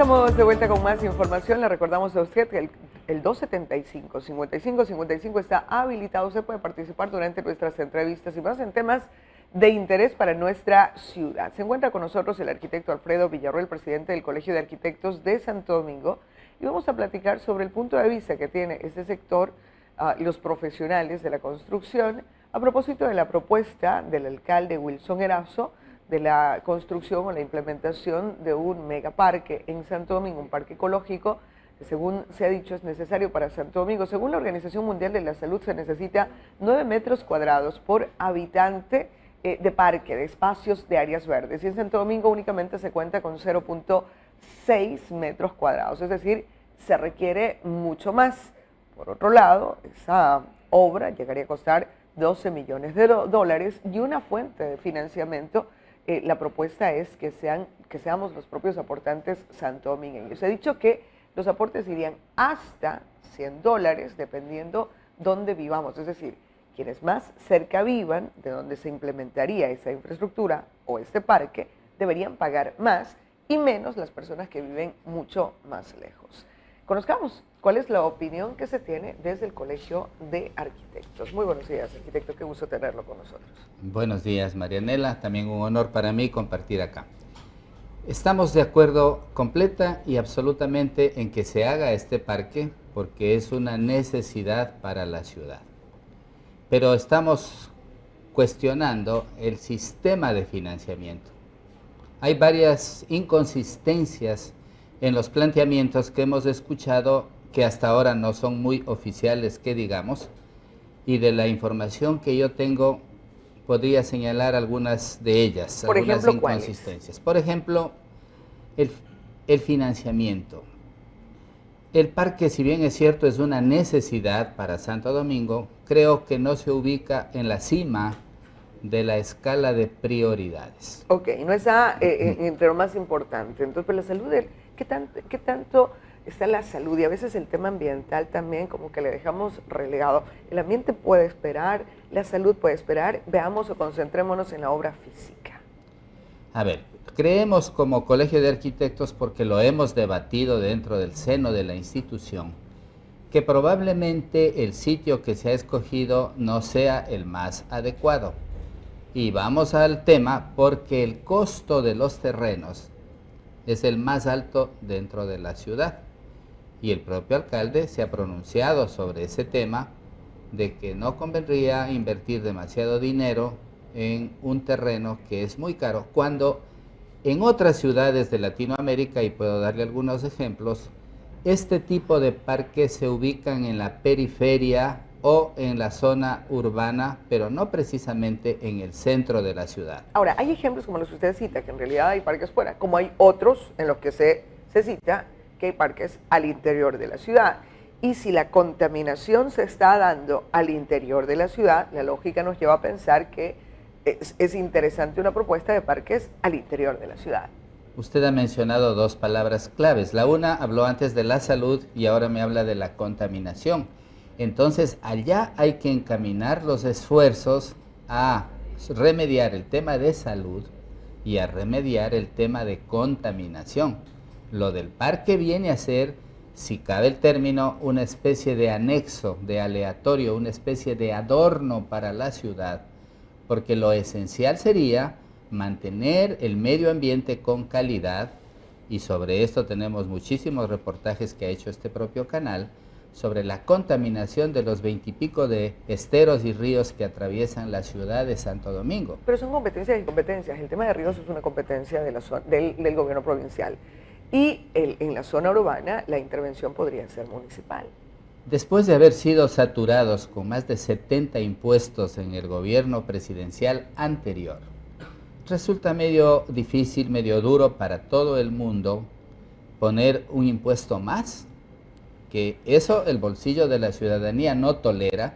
estamos de vuelta con más información. Le recordamos a usted que el 275-5555 está habilitado. Usted puede participar durante nuestras entrevistas y más en temas de interés para nuestra ciudad. Se encuentra con nosotros el arquitecto Alfredo Villarroel, presidente del Colegio de Arquitectos de Santo Domingo, y vamos a platicar sobre el punto de vista que tiene este sector y los profesionales de la construcción a propósito de la propuesta del alcalde Wilson Erazo de la construcción o la implementación de un megaparque en Santo Domingo, un parque ecológico que, según se ha dicho, es necesario para Santo Domingo. Según la Organización Mundial de la Salud, se necesita 9 metros cuadrados por habitante de parque, de espacios de áreas verdes. Y en Santo Domingo únicamente se cuenta con 0.6 metros cuadrados, es decir, se requiere mucho más. Por otro lado, esa obra llegaría a costar 12 millones de dólares y una fuente de financiamiento. La propuesta es que seamos los propios aportantes santodomingueños. Se ha dicho que los aportes irían hasta $100 dependiendo dónde vivamos, es decir, quienes más cerca vivan de donde se implementaría esa infraestructura o este parque deberían pagar más y menos las personas que viven mucho más lejos. Conozcamos cuál es la opinión que se tiene desde el Colegio de Arquitectos. Muy buenos días, arquitecto, qué gusto tenerlo con nosotros. Buenos días, Marianela, también un honor para mí compartir acá. Estamos de acuerdo completa y absolutamente en que se haga este parque porque es una necesidad para la ciudad. Pero estamos cuestionando el sistema de financiamiento. Hay varias inconsistencias en los planteamientos que hemos escuchado que hasta ahora no son muy oficiales, que digamos, y de la información que yo tengo podría señalar algunas de ellas, por algunas ejemplo, inconsistencias. Por ejemplo, el financiamiento. El parque, si bien es cierto, es una necesidad para Santo Domingo, creo que no se ubica en la cima de la escala de prioridades. Ok, no está entre lo más importante. Entonces, pues, la salud, ¿qué tanto está la salud? Y a veces el tema ambiental también como que le dejamos relegado. El ambiente puede esperar, la salud puede esperar. Veamos o concentrémonos en la obra física. A ver, creemos como Colegio de Arquitectos, porque lo hemos debatido dentro del seno de la institución, que probablemente el sitio que se ha escogido no sea el más adecuado. Y vamos al tema porque el costo de los terrenos es el más alto dentro de la ciudad. Y el propio alcalde se ha pronunciado sobre ese tema de que no convendría invertir demasiado dinero en un terreno que es muy caro, cuando en otras ciudades de Latinoamérica, y puedo darle algunos ejemplos, este tipo de parques se ubican en la periferia o en la zona urbana, pero no precisamente en el centro de la ciudad. Ahora, hay ejemplos como los que usted cita, que en realidad hay parques fuera, como hay otros en los que se cita que hay parques al interior de la ciudad. Y si la contaminación se está dando al interior de la ciudad, la lógica nos lleva a pensar que es interesante una propuesta de parques al interior de la ciudad. Usted ha mencionado dos palabras claves. La una habló antes de la salud y ahora me habla de la contaminación. Entonces, allá hay que encaminar los esfuerzos a remediar el tema de salud y a remediar el tema de contaminación. Lo del parque viene a ser, si cabe el término, una especie de anexo, de aleatorio, una especie de adorno para la ciudad, porque lo esencial sería mantener el medio ambiente con calidad, y sobre esto tenemos muchísimos reportajes que ha hecho este propio canal, sobre la contaminación de los 20 y pico de esteros y ríos que atraviesan la ciudad de Santo Domingo. Pero son competencias y competencias. El tema de ríos es una competencia de del gobierno provincial. Y en la zona urbana la intervención podría ser municipal. Después de haber sido saturados con más de 70 impuestos en el gobierno presidencial anterior, resulta medio difícil, medio duro para todo el mundo poner un impuesto más, que eso el bolsillo de la ciudadanía no tolera,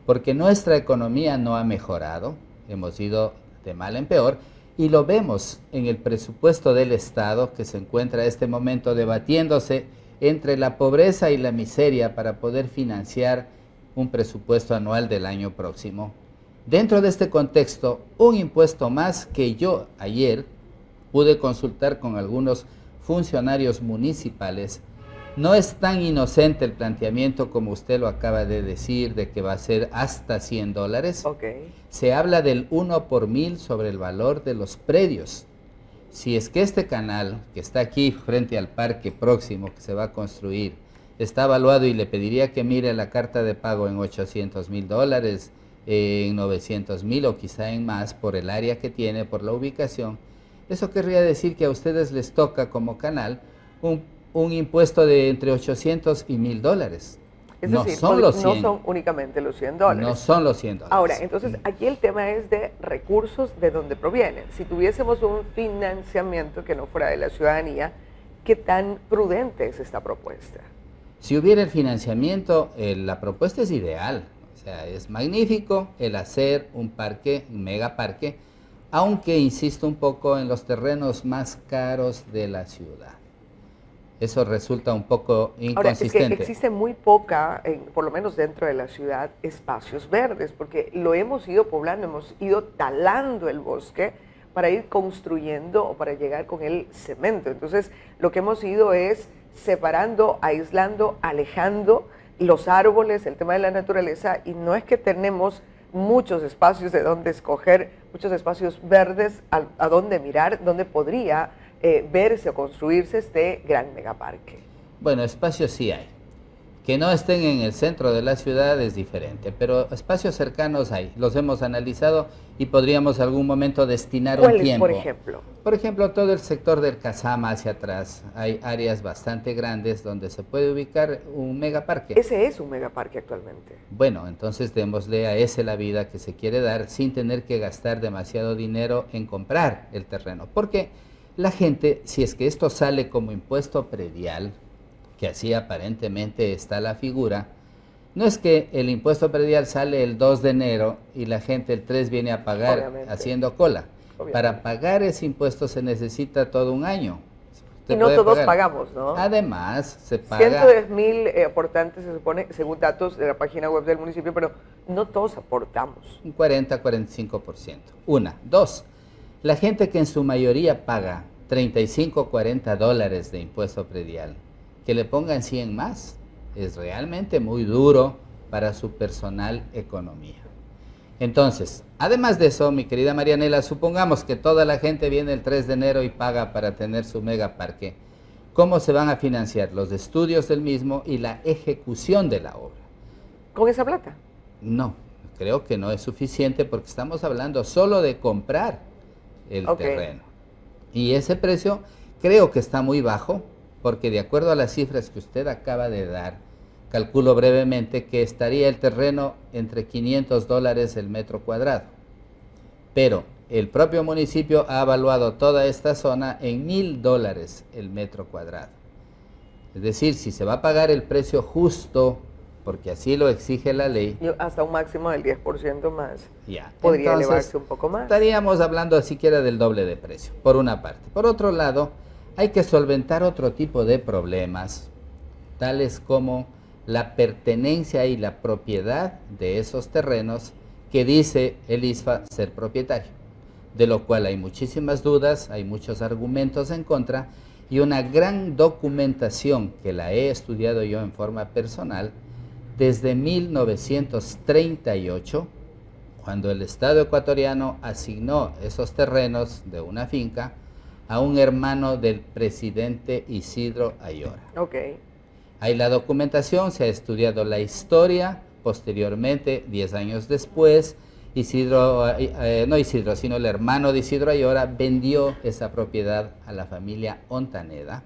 porque nuestra economía no ha mejorado, hemos ido de mal en peor, y lo vemos en el presupuesto del Estado, que se encuentra en este momento debatiéndose entre la pobreza y la miseria para poder financiar un presupuesto anual del año próximo. Dentro de este contexto, un impuesto más que yo ayer pude consultar con algunos funcionarios municipales, no es tan inocente el planteamiento como usted lo acaba de decir, de que va a ser hasta $100. Okay. Se habla del 1 por 1000 sobre el valor de los predios. Si es que este canal, que está aquí frente al parque próximo que se va a construir, está evaluado, y le pediría que mire la carta de pago en $800,000, en 900,000 o quizá en más, por el área que tiene, por la ubicación, eso querría decir que a ustedes les toca como canal un impuesto de entre 800 y $1,000. Es no decir, son los 100. no son únicamente los $100. No son los $100. Ahora, entonces, aquí el tema es de recursos, de dónde provienen. Si tuviésemos un financiamiento que no fuera de la ciudadanía, ¿qué tan prudente es esta propuesta? Si hubiera el financiamiento, la propuesta es ideal. O sea, es magnífico el hacer un parque, un megaparque, aunque insisto un poco en los terrenos más caros de la ciudad. Eso resulta un poco inconsistente. Ahora, es que existe muy poca, por lo menos dentro de la ciudad, espacios verdes, porque lo hemos ido poblando, hemos ido talando el bosque para ir construyendo o para llegar con el cemento. Entonces, lo que hemos ido es separando, aislando, alejando los árboles, el tema de la naturaleza, y no es que tenemos muchos espacios de donde escoger, muchos espacios verdes a donde mirar, donde podría verse o construirse este gran megaparque. Bueno, espacios sí hay. Que no estén en el centro de la ciudad es diferente, pero espacios cercanos hay. Los hemos analizado y podríamos algún momento destinar un tiempo. ¿Cuáles, por ejemplo? Por ejemplo, todo el sector del Cazama hacia atrás. Hay áreas bastante grandes donde se puede ubicar un megaparque. Ese es un megaparque actualmente. Bueno, entonces démosle a ese la vida que se quiere dar sin tener que gastar demasiado dinero en comprar el terreno. Porque la gente, si es que esto sale como impuesto predial, que así aparentemente está la figura, no es que el impuesto predial sale el 2 de enero y la gente el 3 viene a pagar. Obviamente. Haciendo cola. Obviamente. Para pagar ese impuesto se necesita todo un año. Y no todos pagamos, ¿no? Además, se paga... 110,000 aportantes, se supone, según datos de la página web del municipio, pero no todos aportamos. Un 40-45%. Una. Dos, la gente que en su mayoría paga $35-40 de impuesto predial, que le pongan 100 más, es realmente muy duro para su personal economía. Entonces, además de eso, mi querida Marianela, supongamos que toda la gente viene el 3 de enero y paga para tener su megaparque. ¿Cómo se van a financiar los estudios del mismo y la ejecución de la obra? ¿Con esa plata? No, creo que no es suficiente porque estamos hablando solo de comprar el terreno. Y ese precio creo que está muy bajo, porque de acuerdo a las cifras que usted acaba de dar, calculo brevemente que estaría el terreno entre $500 el metro cuadrado. Pero el propio municipio ha evaluado toda esta zona en $1,000 el metro cuadrado. Es decir, si se va a pagar el precio justo, porque así lo exige la ley. Hasta un máximo del 10% más. Ya. Podría Entonces, elevarse un poco más. Estaríamos hablando siquiera del doble de precio, por una parte. Por otro lado, hay que solventar otro tipo de problemas, tales como la pertenencia y la propiedad de esos terrenos que dice el ISFA ser propietario, de lo cual hay muchísimas dudas, hay muchos argumentos en contra y una gran documentación que la he estudiado yo en forma personal desde 1938, cuando el Estado ecuatoriano asignó esos terrenos de una finca a un hermano del presidente Isidro Ayora. Hay la documentación, se ha estudiado la historia, posteriormente, 10 años después, no Isidro, sino el hermano de Isidro Ayora vendió esa propiedad a la familia Ontaneda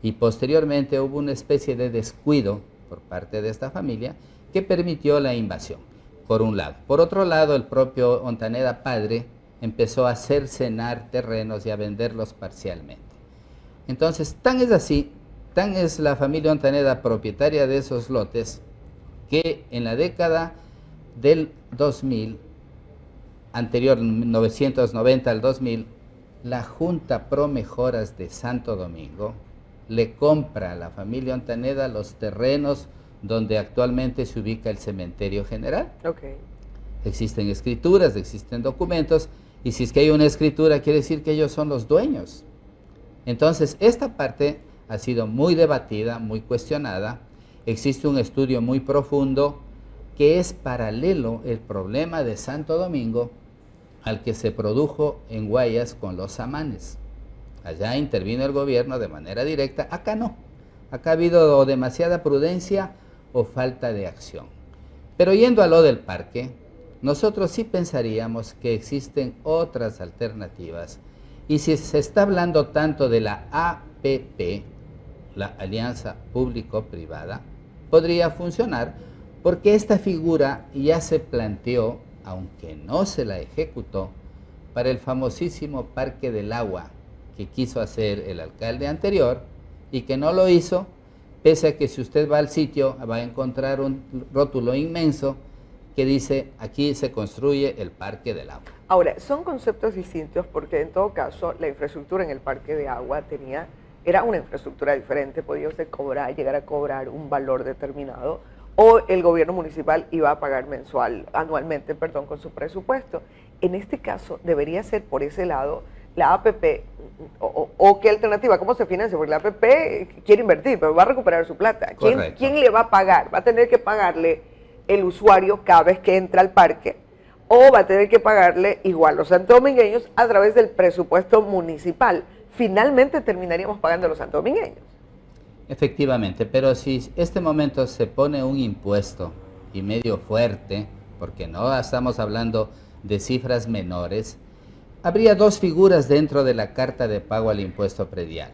y posteriormente hubo una especie de descuido por parte de esta familia que permitió la invasión, por un lado. Por otro lado, el propio Ontaneda padre empezó a cercenar terrenos y a venderlos parcialmente. Entonces, tan es la familia Ontaneda propietaria de esos lotes, que en la década del 2000, anterior 1990 al 2000, la Junta Pro Mejoras de Santo Domingo le compra a la familia Ontaneda los terrenos donde actualmente se ubica el cementerio general. Existen escrituras, existen documentos, y si es que hay una escritura, quiere decir que ellos son los dueños. Entonces, esta parte ha sido muy debatida, muy cuestionada. Existe un estudio muy profundo que es paralelo el problema de Santo Domingo al que se produjo en Guayas con los samanes. Allá intervino el gobierno de manera directa, acá no. Acá ha habido o demasiada prudencia o falta de acción. Pero yendo a lo del parque, nosotros sí pensaríamos que existen otras alternativas. Y si se está hablando tanto de la APP, la Alianza Público-Privada, podría funcionar porque esta figura ya se planteó, aunque no se la ejecutó, para el famosísimo Parque del Agua que quiso hacer el alcalde anterior y que no lo hizo, pese a que si usted va al sitio va a encontrar un rótulo inmenso que dice, aquí se construye el Parque del Agua. Ahora, son conceptos distintos porque en todo caso la infraestructura en el Parque de Agua era una infraestructura diferente, podía usted llegar a cobrar un valor determinado, o el gobierno municipal iba a pagar anualmente, con su presupuesto. En este caso debería ser por ese lado la APP, o qué alternativa, cómo se financia, porque la APP quiere invertir, pero va a recuperar su plata. ¿Quién le va a pagar? Va a tener que pagarle el usuario cada vez que entra al parque, o va a tener que pagarle igual los santodomingueños a través del presupuesto municipal. Finalmente terminaríamos pagando a los santodomingueños. Efectivamente, pero si este momento se pone un impuesto y medio fuerte, porque no estamos hablando de cifras menores, habría dos figuras dentro de la carta de pago al impuesto predial.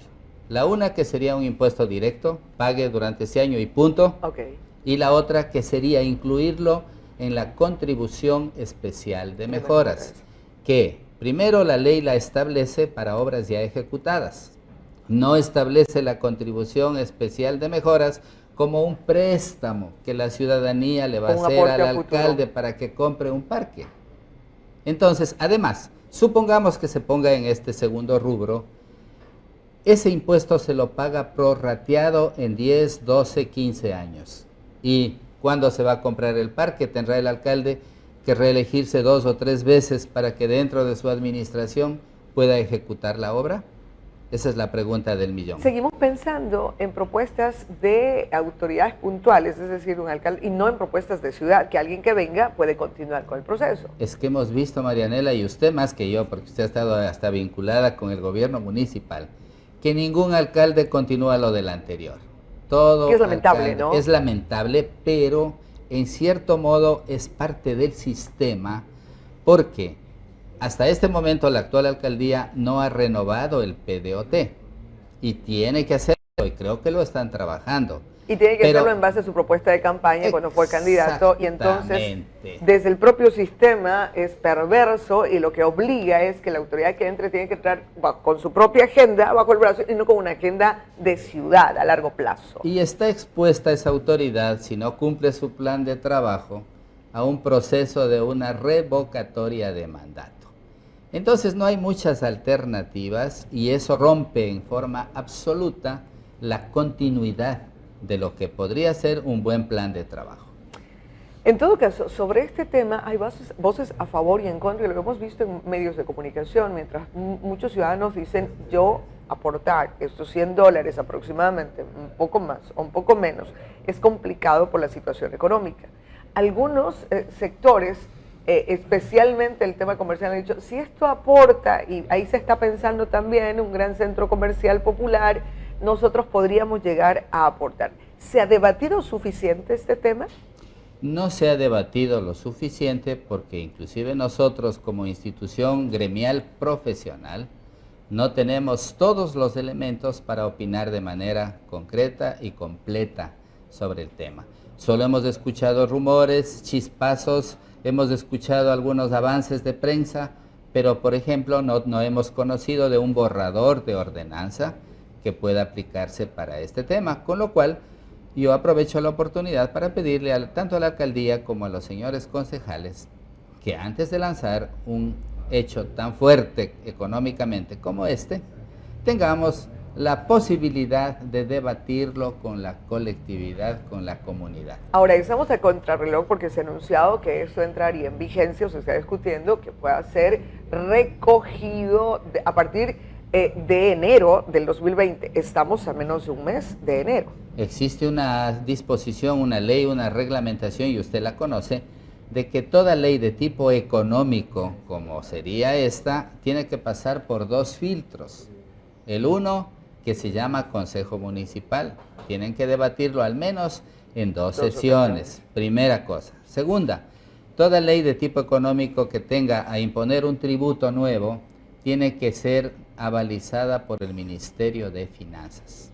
La una que sería un impuesto directo, pague durante ese año y punto. Okay. Y la otra que sería incluirlo en la contribución especial de mejoras, que primero la ley la establece para obras ya ejecutadas. No establece la contribución especial de mejoras como un préstamo que la ciudadanía le va a hacer al alcalde para que compre un parque. Entonces, además, supongamos que se ponga en este segundo rubro, ese impuesto se lo paga prorrateado en 10, 12, 15 años. Y cuando se va a comprar el parque, tendrá el alcalde que reelegirse 2 o 3 veces para que dentro de su administración pueda ejecutar la obra. Esa es la pregunta del millón. Seguimos pensando en propuestas de autoridades puntuales, es decir, un alcalde, y no en propuestas de ciudad, que alguien que venga puede continuar con el proceso. Es que hemos visto, Marianela, y usted más que yo, porque usted ha estado hasta vinculada con el gobierno municipal, que ningún alcalde continúa lo del anterior. Todo es lamentable, ¿no? Es lamentable, pero en cierto modo es parte del sistema, porque hasta este momento la actual alcaldía no ha renovado el PDOT y tiene que hacerlo y creo que lo están trabajando. Y tiene que hacerlo en base a su propuesta de campaña cuando fue candidato, y entonces desde el propio sistema es perverso y lo que obliga es que la autoridad que entre tiene que entrar con su propia agenda bajo el brazo y no con una agenda de ciudad a largo plazo. Y está expuesta esa autoridad, si no cumple su plan de trabajo, a un proceso de una revocatoria de mandato. Entonces no hay muchas alternativas y eso rompe en forma absoluta la continuidad de lo que podría ser un buen plan de trabajo. En todo caso, sobre este tema hay voces a favor y en contra, y lo hemos visto en medios de comunicación, mientras muchos ciudadanos dicen, yo aportar estos $100 aproximadamente, un poco más o un poco menos, es complicado por la situación económica. Algunos sectores, especialmente el tema comercial, han dicho, si esto aporta, y ahí se está pensando también un gran centro comercial popular, nosotros podríamos llegar a aportar. ¿Se ha debatido suficiente este tema? No se ha debatido lo suficiente porque inclusive nosotros como institución gremial profesional no tenemos todos los elementos para opinar de manera concreta y completa sobre el tema. Solo hemos escuchado rumores, chispazos, hemos escuchado algunos avances de prensa, pero por ejemplo no hemos conocido de un borrador de ordenanza que pueda aplicarse para este tema, con lo cual yo aprovecho la oportunidad para pedirle tanto a la alcaldía como a los señores concejales que antes de lanzar un hecho tan fuerte económicamente como este, tengamos la posibilidad de debatirlo con la colectividad, con la comunidad. Ahora, estamos a contrarreloj porque se ha anunciado que esto entraría en vigencia, o se está discutiendo que pueda ser recogido a partir de enero del 2020. Estamos a menos de un mes de enero. Existe una disposición, una ley, una reglamentación, y usted la conoce, de que toda ley de tipo económico, como sería esta, tiene que pasar por 2 filtros. El uno, que se llama Consejo Municipal. Tienen que debatirlo al menos en 2 sesiones. Primera cosa. Segunda, toda ley de tipo económico que tenga a imponer un tributo nuevo tiene que ser avalizada por el Ministerio de Finanzas.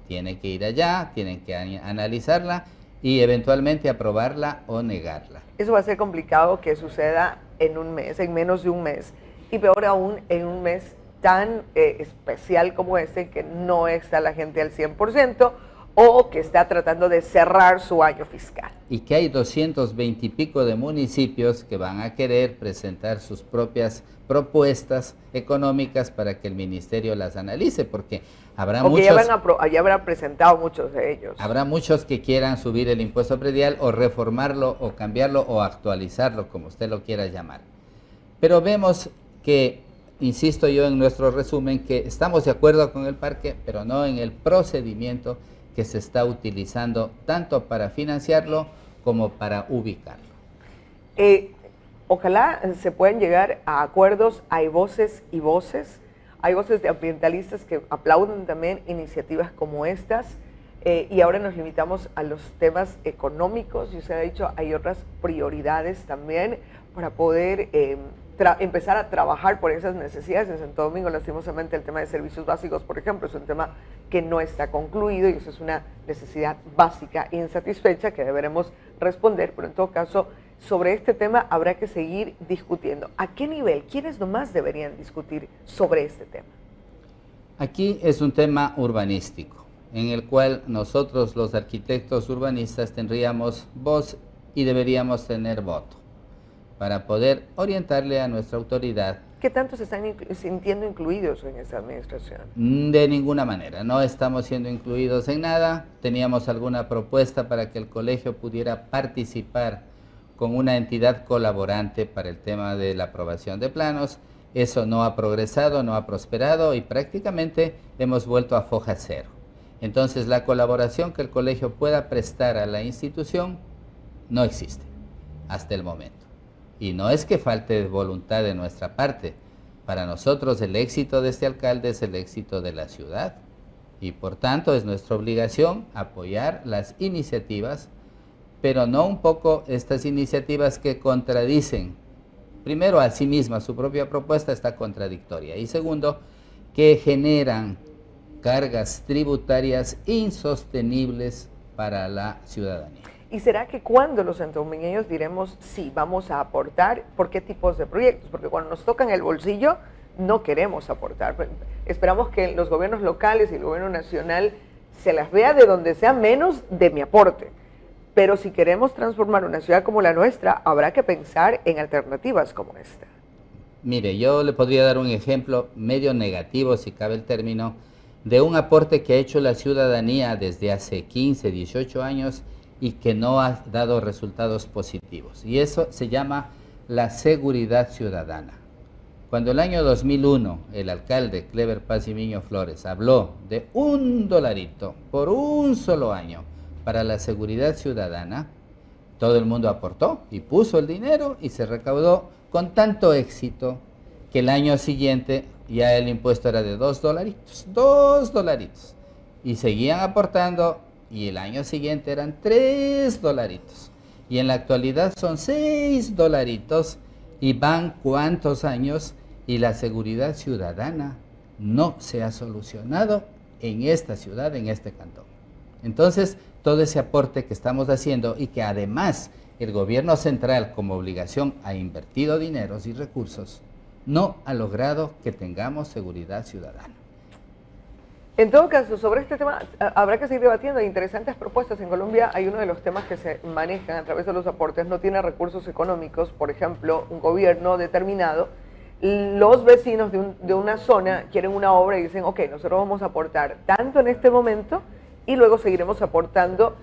Tiene que ir allá, tienen que analizarla y eventualmente aprobarla o negarla. Eso va a ser complicado que suceda en un mes, en menos de un mes, y peor aún en un mes tan especial como este, que no está la gente al 100% o que está tratando de cerrar su año fiscal. Y que hay 220 y pico de municipios que van a querer presentar sus propias propuestas económicas para que el ministerio las analice, porque habrá muchos... ya habrán presentado muchos de ellos. Habrá muchos que quieran subir el impuesto predial o reformarlo o cambiarlo o actualizarlo, como usted lo quiera llamar. Pero vemos que, insisto yo en nuestro resumen, que estamos de acuerdo con el parque, pero no en el procedimiento que se está utilizando tanto para financiarlo como para ubicarlo. Ojalá se puedan llegar a acuerdos. Hay voces y voces. Hay voces de ambientalistas que aplauden también iniciativas como estas, y ahora nos limitamos a los temas económicos, y usted ha dicho hay otras prioridades también para poder empezar a trabajar por esas necesidades. En Santo Domingo, lastimosamente, el tema de servicios básicos, por ejemplo, es un tema que no está concluido, y eso es una necesidad básica insatisfecha que deberemos responder, pero en todo caso, sobre este tema habrá que seguir discutiendo. ¿A qué nivel? ¿Quiénes nomás deberían discutir sobre este tema? Aquí es un tema urbanístico, en el cual nosotros los arquitectos urbanistas tendríamos voz y deberíamos tener voto para poder orientarle a nuestra autoridad. ¿Qué tanto se están sintiendo incluidos en esta administración? De ninguna manera, no estamos siendo incluidos en nada. Teníamos alguna propuesta para que el colegio pudiera participar con una entidad colaborante para el tema de la aprobación de planos. Eso no ha progresado, no ha prosperado, y prácticamente hemos vuelto a foja cero. Entonces, la colaboración que el colegio pueda prestar a la institución no existe hasta el momento. Y no es que falte voluntad de nuestra parte. Para nosotros el éxito de este alcalde es el éxito de la ciudad, y por tanto es nuestra obligación apoyar las iniciativas, pero no un poco estas iniciativas que contradicen, primero a sí misma, su propia propuesta está contradictoria, y segundo, que generan cargas tributarias insostenibles para la ciudadanía. ¿Y será que cuando los santodomingueños diremos sí, vamos a aportar, por qué tipos de proyectos? Porque cuando nos tocan el bolsillo no queremos aportar. Esperamos que los gobiernos locales y el gobierno nacional se las vea de donde sea menos de mi aporte. Pero si queremos transformar una ciudad como la nuestra, habrá que pensar en alternativas como esta. Mire, yo le podría dar un ejemplo medio negativo, si cabe el término, de un aporte que ha hecho la ciudadanía desde hace 15, 18 años y que no ha dado resultados positivos. Y eso se llama la seguridad ciudadana. Cuando el año 2001 el alcalde Clever Paz y Miño Flores habló de $1 por un solo año para la seguridad ciudadana, todo el mundo aportó y puso el dinero y se recaudó con tanto éxito que el año siguiente ya el impuesto era de $2, y seguían aportando, y el año siguiente eran $3, y en la actualidad son $6, y van cuántos años y la seguridad ciudadana no se ha solucionado en esta ciudad, en este cantón. Entonces, todo ese aporte que estamos haciendo, y que además el gobierno central como obligación ha invertido dineros y recursos, no ha logrado que tengamos seguridad ciudadana. En todo caso, sobre este tema habrá que seguir debatiendo. Hay interesantes propuestas. En Colombia hay uno de los temas que se manejan a través de los aportes, no tiene recursos económicos. Por ejemplo, un gobierno determinado, los vecinos de una zona quieren una obra y dicen, ok, nosotros vamos a aportar tanto en este momento, y luego seguiremos aportando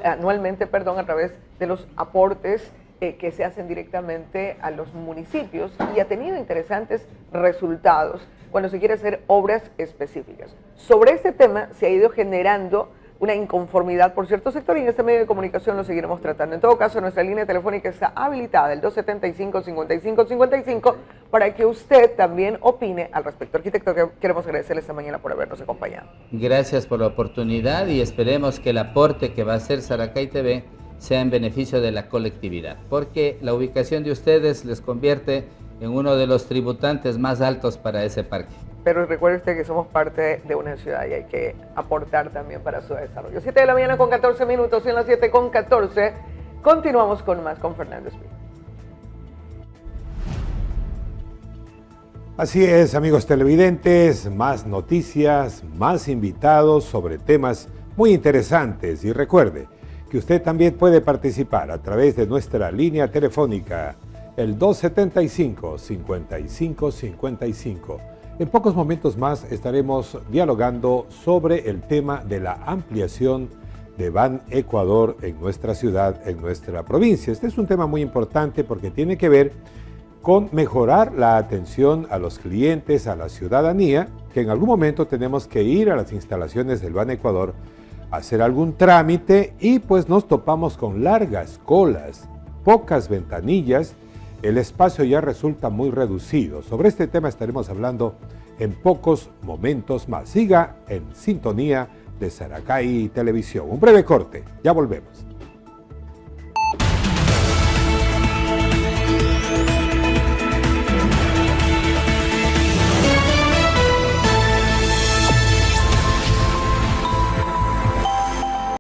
anualmente, a través de los aportes que se hacen directamente a los municipios y ha tenido interesantes resultados cuando se quiere hacer obras específicas. Sobre este tema se ha ido generando una inconformidad por cierto sector y en este medio de comunicación lo seguiremos tratando. En todo caso, nuestra línea telefónica está habilitada, el 275-5555, para que usted también opine al respecto. Arquitecto, queremos agradecerle esta mañana por habernos acompañado. Gracias por la oportunidad y esperemos que el aporte que va a hacer Saracay TV sea en beneficio de la colectividad, porque la ubicación de ustedes les convierte en uno de los tributantes más altos para ese parque. Pero recuerde usted que somos parte de una ciudad y hay que aportar también para su desarrollo. 7 de la mañana con 14 minutos, y en las 7 con 14 continuamos con más con Fernando Espín. Así es, amigos televidentes, más noticias, más invitados sobre temas muy interesantes. Y recuerde que usted también puede participar a través de nuestra línea telefónica, el 275-5555. En pocos momentos más estaremos dialogando sobre el tema de la ampliación de Ban Ecuador en nuestra ciudad, en nuestra provincia. Este es un tema muy importante porque tiene que ver con mejorar la atención a los clientes, a la ciudadanía, que en algún momento tenemos que ir a las instalaciones del Ban Ecuador a hacer algún trámite y pues nos topamos con largas colas, pocas ventanillas. El espacio ya resulta muy reducido. Sobre este tema estaremos hablando en pocos momentos más. Siga en sintonía de Saracay Televisión. Un breve corte, ya volvemos.